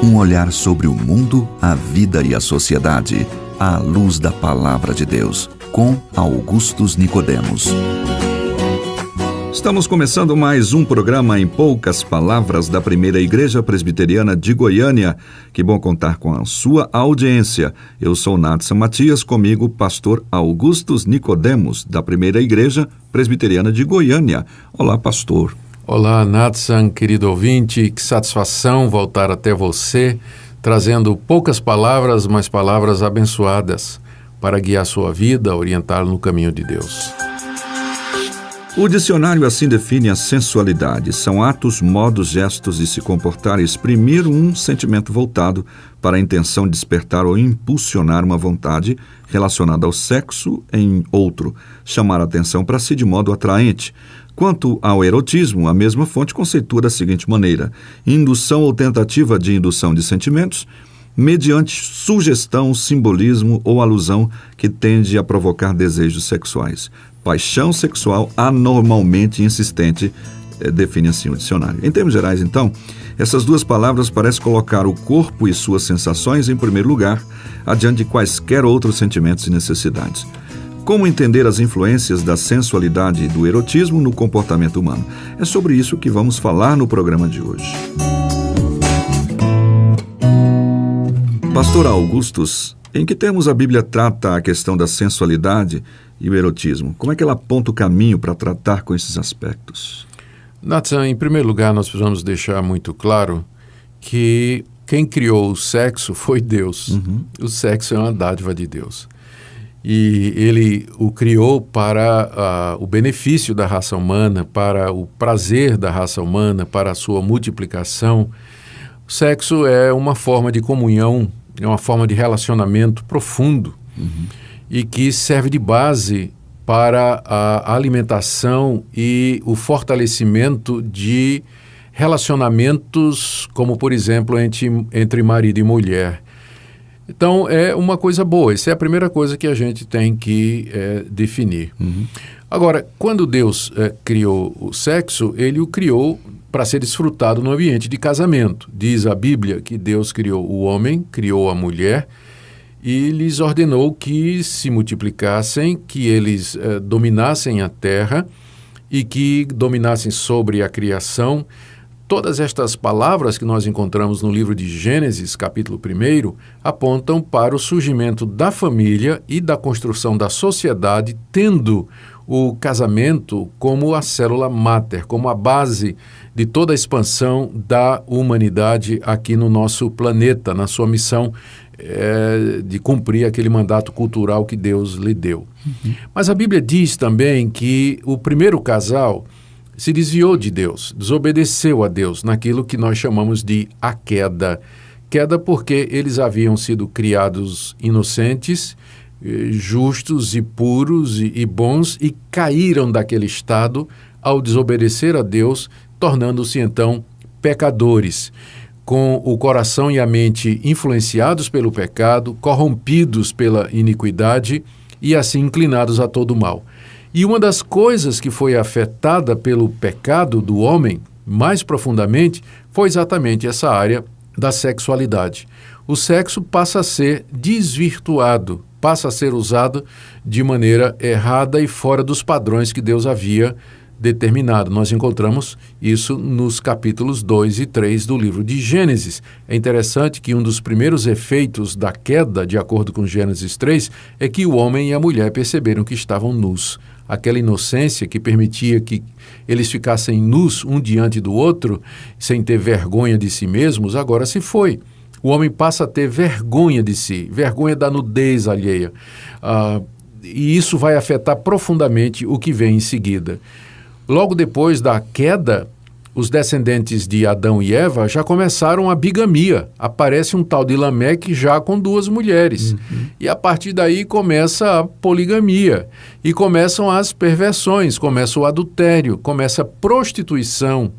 Um olhar sobre o mundo, a vida e a sociedade, à luz da Palavra de Deus, com Augustus Nicodemos. Estamos começando mais um programa em poucas palavras da Primeira Igreja Presbiteriana de Goiânia. Que bom contar com a sua audiência. Eu sou Natsan Matias, comigo pastor Augustus Nicodemos, da Primeira Igreja Presbiteriana de Goiânia. Olá, pastor. Olá, Natsan, querido ouvinte, que satisfação voltar até você, trazendo poucas palavras, mas palavras abençoadas para guiar sua vida, orientá-la no caminho de Deus. O dicionário assim define a sensualidade. São atos, modos, gestos de se comportar e exprimir um sentimento voltado para a intenção de despertar ou impulsionar uma vontade relacionada ao sexo em outro, chamar a atenção para si de modo atraente. Quanto ao erotismo, a mesma fonte conceitua da seguinte maneira: indução ou tentativa de indução de sentimentos, mediante sugestão, simbolismo ou alusão que tende a provocar desejos sexuais. Paixão sexual anormalmente insistente, define assim o dicionário. Em termos gerais, então, essas duas palavras parecem colocar o corpo e suas sensações em primeiro lugar, adiante de quaisquer outros sentimentos e necessidades. Como entender as influências da sensualidade e do erotismo no comportamento humano? É sobre isso que vamos falar no programa de hoje. Pastor Augustus, em que termos a Bíblia trata a questão da sensualidade e o erotismo? Como é que ela aponta o caminho para tratar com esses aspectos? Nathan, em primeiro lugar, nós precisamos deixar muito claro que quem criou o sexo foi Deus. O sexo é uma dádiva de Deus. E Ele o criou para o benefício da raça humana, para o prazer da raça humana, para a sua multiplicação. O sexo é uma forma de comunhão, é uma forma de relacionamento profundo e que serve de base para a alimentação e o fortalecimento de relacionamentos, como, por exemplo, entre marido e mulher. Então, é uma coisa boa. Essa é a primeira coisa que a gente tem que definir. Agora, quando Deus criou o sexo, Ele o criou para ser desfrutado no ambiente de casamento. Diz a Bíblia que Deus criou o homem, criou a mulher e lhes ordenou que se multiplicassem, que eles dominassem a terra e que dominassem sobre a criação. Todas estas palavras que nós encontramos no livro de Gênesis, capítulo 1, apontam para o surgimento da família e da construção da sociedade, tendo o casamento como a célula máter, como a base de toda a expansão da humanidade aqui no nosso planeta, na sua missão de cumprir aquele mandato cultural que Deus lhe deu. Mas a Bíblia diz também que o primeiro casal se desviou de Deus, desobedeceu a Deus naquilo que nós chamamos de a queda. Queda porque eles haviam sido criados inocentes, justos e puros e bons e caíram daquele estado ao desobedecer a Deus, tornando-se então pecadores, com o coração e a mente influenciados pelo pecado, corrompidos pela iniquidade e assim inclinados a todo o mal. E uma das coisas que foi afetada pelo pecado do homem, mais profundamente, foi exatamente essa área da sexualidade. O sexo passa a ser desvirtuado, passa a ser usado de maneira errada e fora dos padrões que Deus havia determinado. Nós encontramos isso nos capítulos 2 e 3 do livro de Gênesis. É interessante que um dos primeiros efeitos da queda, de acordo com Gênesis 3, é que o homem e a mulher perceberam que estavam nus. Aquela inocência que permitia que eles ficassem nus um diante do outro, sem ter vergonha de si mesmos, agora se foi. O homem passa a ter vergonha de si, vergonha da nudez alheia. E isso vai afetar profundamente o que vem em seguida. Logo depois da queda, os descendentes de Adão e Eva já começaram a bigamia. Aparece um tal de Lameque já com 2 mulheres. E a partir daí começa a poligamia. E começam as perversões, começa o adultério, começa a prostituição,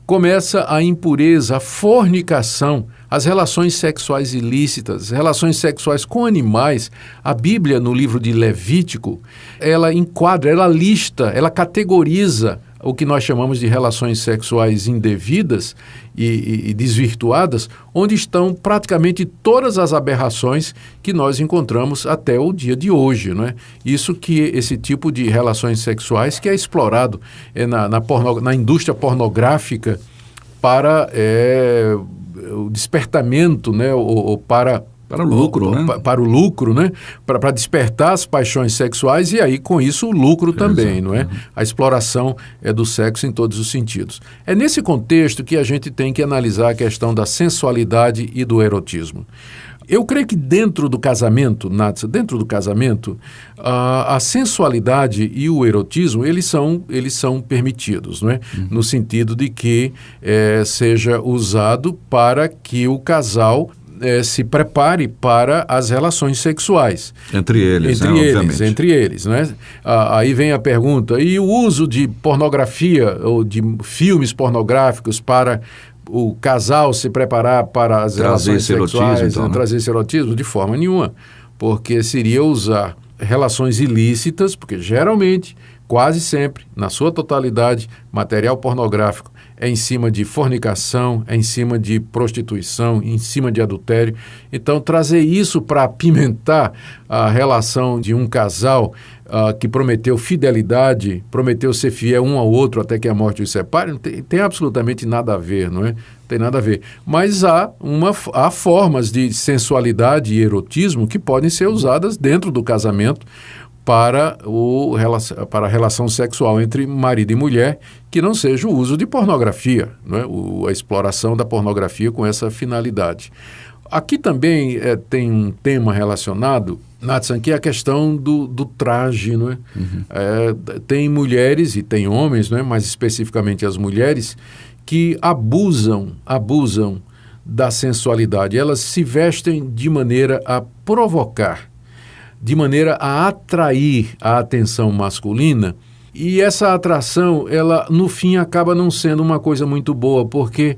começa a impureza, a fornicação, as relações sexuais ilícitas, relações sexuais com animais. A Bíblia, no livro de Levítico, ela enquadra, ela lista, ela categoriza o que nós chamamos de relações sexuais indevidas e desvirtuadas, onde estão praticamente todas as aberrações que nós encontramos até o dia de hoje, não é? Isso que esse tipo de relações sexuais que é explorado na indústria pornográfica para o despertamento, né, ou para o lucro, né? Para o lucro, né? Para despertar as paixões sexuais e aí, com isso, o lucro também, Exato. não é? A exploração do sexo em todos os sentidos. É nesse contexto que a gente tem que analisar a questão da sensualidade e do erotismo. Eu creio que dentro do casamento, Natsa, a sensualidade e o erotismo, eles são permitidos, não é? No sentido de que seja usado para que o casal se prepare para as relações sexuais. Entre eles, obviamente. Entre eles, né? Aí vem a pergunta, e o uso de pornografia ou de filmes pornográficos para o casal se preparar para as relações sexuais, então, né? Trazer esse erotismo? De forma nenhuma, porque seria usar relações ilícitas, porque geralmente, quase sempre, na sua totalidade, material pornográfico é em cima de fornicação, é em cima de prostituição, em cima de adultério. Então, trazer isso para apimentar a relação de um casal que prometeu fidelidade, prometeu ser fiel um ao outro até que a morte os separe, não tem absolutamente nada a ver, não é? Tem nada a ver. Mas há formas de sensualidade e erotismo que podem ser usadas dentro do casamento para a relação sexual entre marido e mulher, que não seja o uso de pornografia, não é? A exploração da pornografia com essa finalidade. Aqui também tem um tema relacionado, Natsan, que é a questão do traje, não é? Tem mulheres e tem homens, não é? Mais especificamente as mulheres, que abusam da sensualidade. Elas se vestem de maneira a provocar, de maneira a atrair a atenção masculina, e essa atração, ela no fim acaba não sendo uma coisa muito boa, porque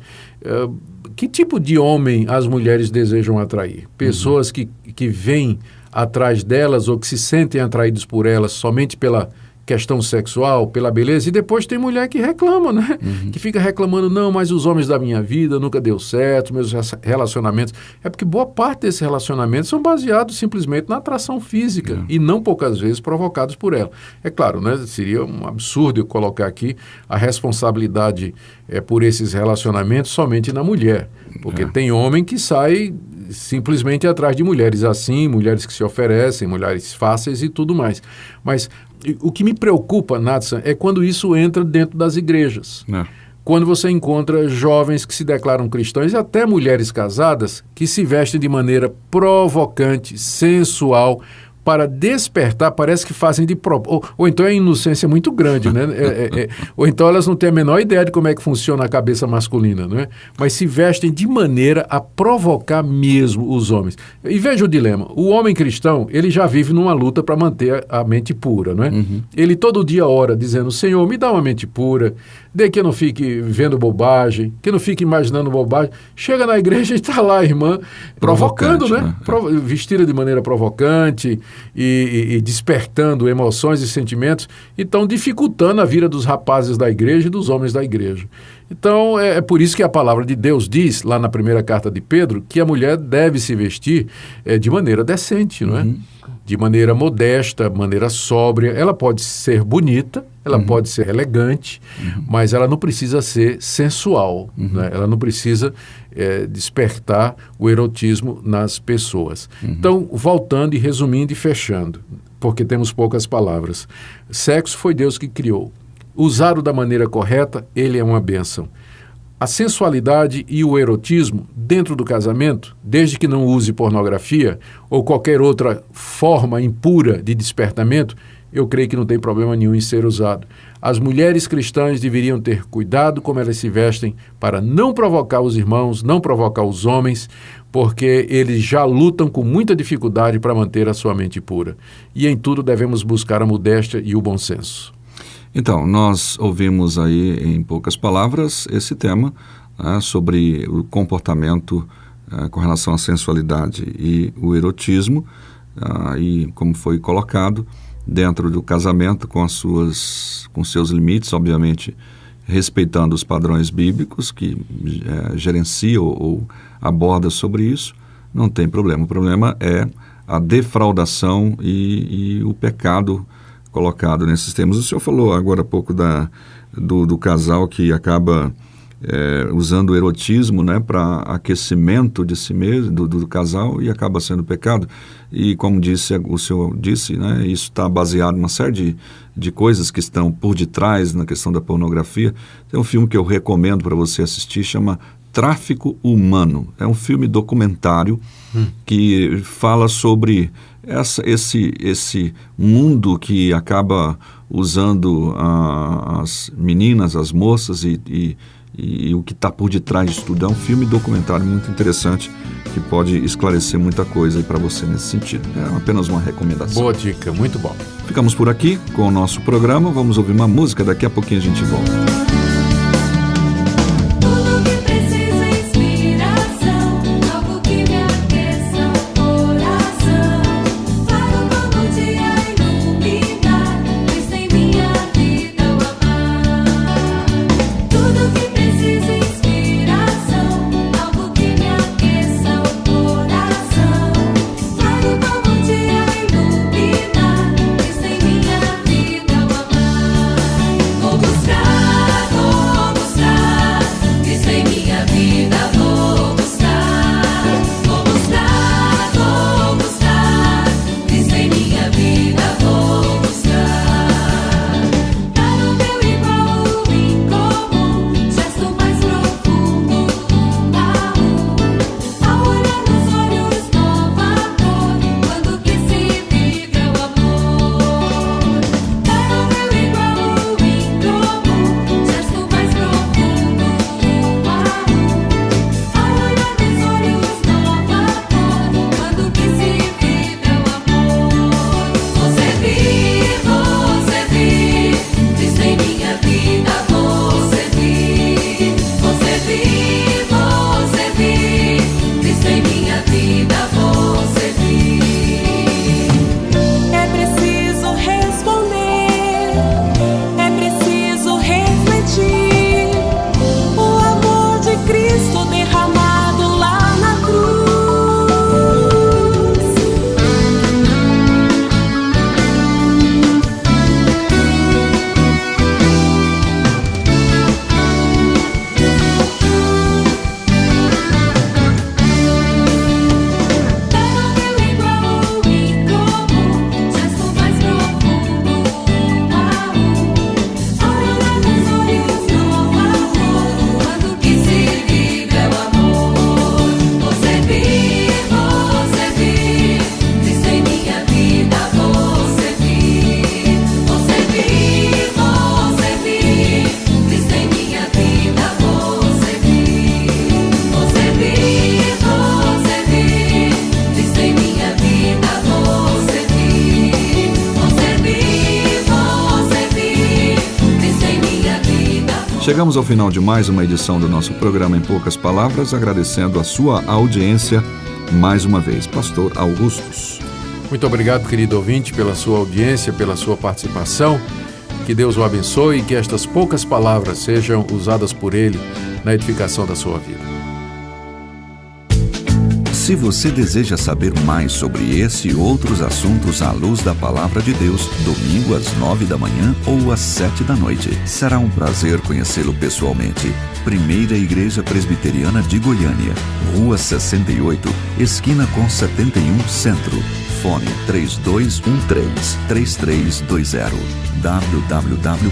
que tipo de homem as mulheres desejam atrair? Pessoas que vêm atrás delas ou que se sentem atraídos por elas somente pela questão sexual, pela beleza, e depois tem mulher que reclama, né? Que fica reclamando, não, mas os homens da minha vida nunca deu certo, meus relacionamentos. É porque boa parte desses relacionamentos são baseados simplesmente na atração física e não poucas vezes provocados por ela. É claro, né? Seria um absurdo eu colocar aqui a responsabilidade por esses relacionamentos somente na mulher, porque tem homem que sai simplesmente atrás de mulheres assim, mulheres que se oferecem, mulheres fáceis e tudo mais. Mas o que me preocupa, Natsan, é quando isso entra dentro das igrejas. Quando você encontra jovens que se declaram cristãos e até mulheres casadas que se vestem de maneira provocante, sensual, para despertar, parece que fazem de próprio. Ou então é inocência muito grande, né? Ou então elas não têm a menor ideia de como é que funciona a cabeça masculina, não é? Mas se vestem de maneira a provocar mesmo os homens. E veja o dilema. O homem cristão, ele já vive numa luta para manter a mente pura, não é? Ele todo dia ora dizendo, Senhor, me dá uma mente pura, de que eu não fique vendo bobagem, que eu não fique imaginando bobagem. Chega na igreja e está lá a irmã provocando, né? Vestida de maneira provocante e despertando emoções e sentimentos, e estão dificultando a vida dos rapazes da igreja e dos homens da igreja. Então, é por isso que a palavra de Deus diz, lá na primeira carta de Pedro, que a mulher deve se vestir de maneira decente, não é? De maneira modesta, maneira sóbria. Ela pode ser bonita, ela pode ser elegante, mas ela não precisa ser sensual, né? Ela não precisa despertar o erotismo nas pessoas. Então, voltando e resumindo e fechando, porque temos poucas palavras. Sexo foi Deus que criou. Usado da maneira correta, ele é uma bênção. A sensualidade e o erotismo dentro do casamento, desde que não use pornografia ou qualquer outra forma impura de despertamento, eu creio que não tem problema nenhum em ser usado. As mulheres cristãs deveriam ter cuidado como elas se vestem para não provocar os irmãos, não provocar os homens, porque eles já lutam com muita dificuldade para manter a sua mente pura. E em tudo devemos buscar a modéstia e o bom senso. Então, nós ouvimos aí, em poucas palavras, esse tema sobre o comportamento com relação à sensualidade e o erotismo, e como foi colocado, dentro do casamento com seus limites, obviamente respeitando os padrões bíblicos que gerencia ou aborda sobre isso, não tem problema. O problema é a defraudação e o pecado colocado nesses termos. O senhor falou agora há pouco do casal que acaba usando o erotismo, né, para aquecimento de si mesmo, do casal, e acaba sendo pecado. E como o senhor disse, né, isso está baseado em uma série de coisas que estão por detrás na questão da pornografia. Tem um filme que eu recomendo para você assistir, chama Tráfico Humano. É um filme documentário que fala sobre esse mundo que acaba usando as meninas, as moças e o que está por detrás disso tudo. É um filme documentário muito interessante que pode esclarecer muita coisa para você nesse sentido. É apenas uma recomendação. Boa dica, muito bom. Ficamos por aqui com o nosso programa. Vamos ouvir uma música, daqui a pouquinho a gente volta. Chegamos ao final de mais uma edição do nosso programa Em Poucas Palavras, agradecendo a sua audiência mais uma vez. Pastor Augustus. Muito obrigado, querido ouvinte, pela sua audiência, pela sua participação. Que Deus o abençoe e que estas poucas palavras sejam usadas por Ele na edificação da sua vida. Se você deseja saber mais sobre esse e outros assuntos à luz da Palavra de Deus, domingo às 9 da manhã ou às 7 da noite. Será um prazer conhecê-lo pessoalmente. Primeira Igreja Presbiteriana de Goiânia, Rua 68, esquina com 71 Centro. Fone 3213-3320 www.pipg.org.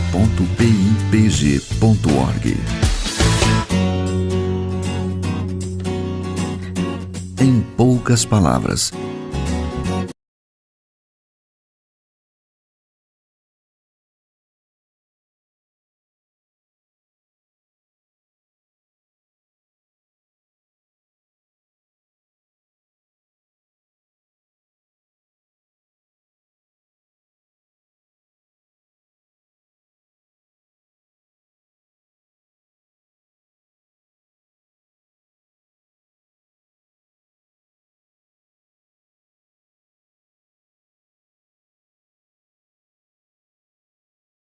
Em poucas palavras,